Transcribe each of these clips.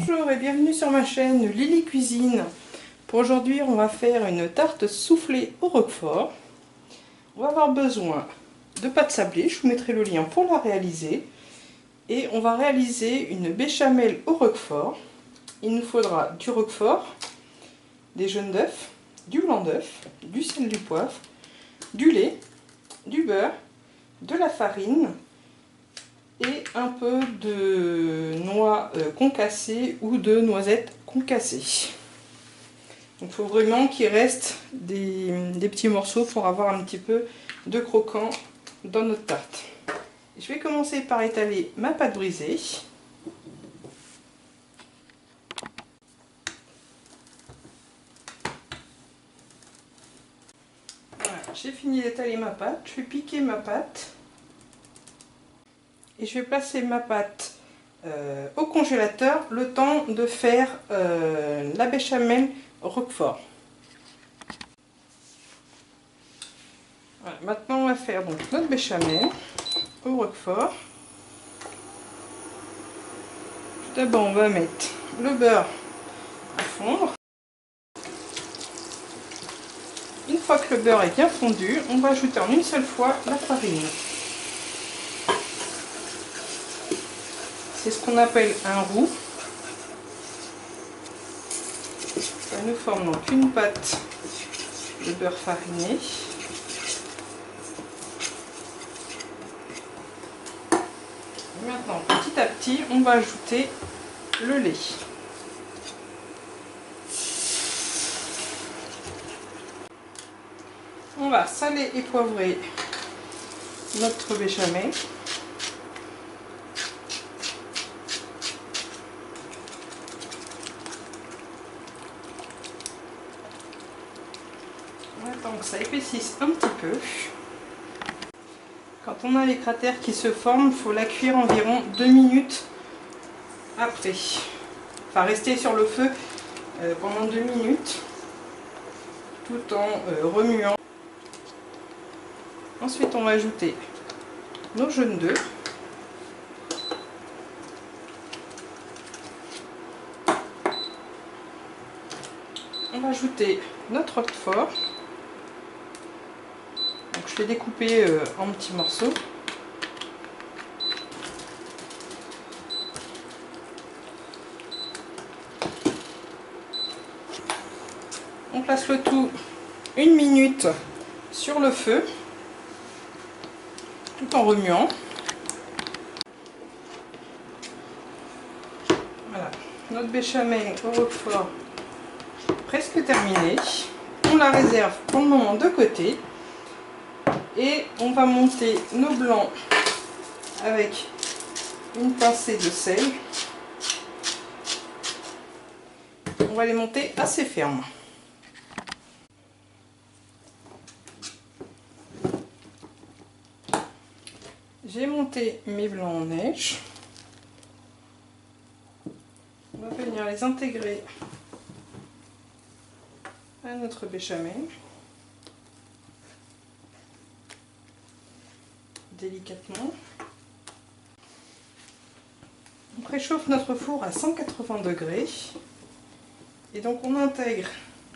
Bonjour et bienvenue sur ma chaîne Lily Cuisine. Pour aujourd'hui, on va faire une tarte soufflée au roquefort. On va avoir besoin de pâte sablée, je vous mettrai le lien pour la réaliser. Et on va réaliser une béchamel au roquefort. Il nous faudra du roquefort, des jaunes d'œufs, du blanc d'œuf, du sel, du poivre, du lait, du beurre, de la farine et un peu de noix concassées ou de noisettes concassées. Il faut vraiment qu'il reste des petits morceaux pour avoir un petit peu de croquant dans notre tarte. Je vais commencer par étaler ma pâte brisée. Voilà, j'ai fini d'étaler ma pâte. Je vais piquer ma pâte. Et je vais placer ma pâte au congélateur le temps de faire la béchamel roquefort. Voilà, maintenant on va faire donc notre béchamel au roquefort. Tout d'abord on va mettre le beurre à fondre. Une fois que le beurre est bien fondu, on va ajouter en une seule fois la farine. C'est ce qu'on appelle un roux. Ça nous forme donc une pâte de beurre fariné. Et maintenant, petit à petit, on va ajouter le lait. On va saler et poivrer notre béchamel. On attend que ça épaississe un petit peu. Quand on a les cratères qui se forment, il faut la cuire environ 2 minutes après. Enfin, rester sur le feu pendant 2 minutes, tout en remuant. Ensuite, on va ajouter nos jaunes d'œufs. On va ajouter notre roquefort. Donc, je vais découper en petits morceaux. On place le tout 1 minute sur le feu, tout en remuant. Voilà, notre béchamel au roquefort presque terminée. On la réserve pour le moment de côté. Et on va monter nos blancs avec une pincée de sel. On va les monter assez fermes. J'ai monté mes blancs en neige. On va venir les intégrer à notre béchamel. Délicatement. On préchauffe notre four à 180 degrés. Et donc on intègre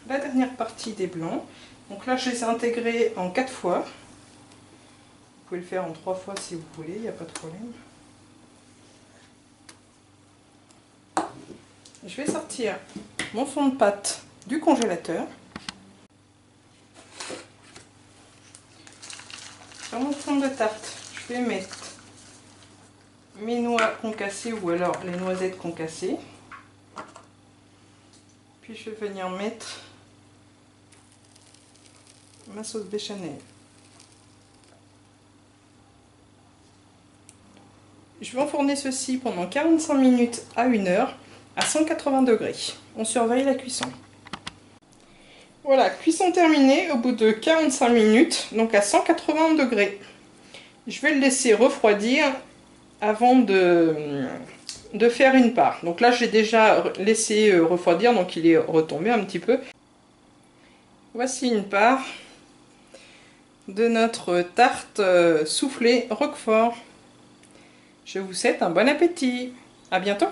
la dernière partie des blancs. Donc là je les ai intégrés en 4 fois. Vous pouvez le faire en 3 fois si vous voulez, il n'y a pas de problème. Je vais sortir mon fond de pâte du congélateur. Sur mon fond de tarte, je vais mettre mes noix concassées ou alors les noisettes concassées. Puis je vais venir mettre ma sauce béchamel. Je vais enfourner ceci pendant 45 minutes à 1 heure à 180 degrés. On surveille la cuisson. Voilà, cuisson terminée au bout de 45 minutes, donc à 180 degrés. Je vais le laisser refroidir avant de faire une part. Donc là, j'ai déjà laissé refroidir, donc il est retombé un petit peu. Voici une part de notre tarte soufflée roquefort. Je vous souhaite un bon appétit. À bientôt.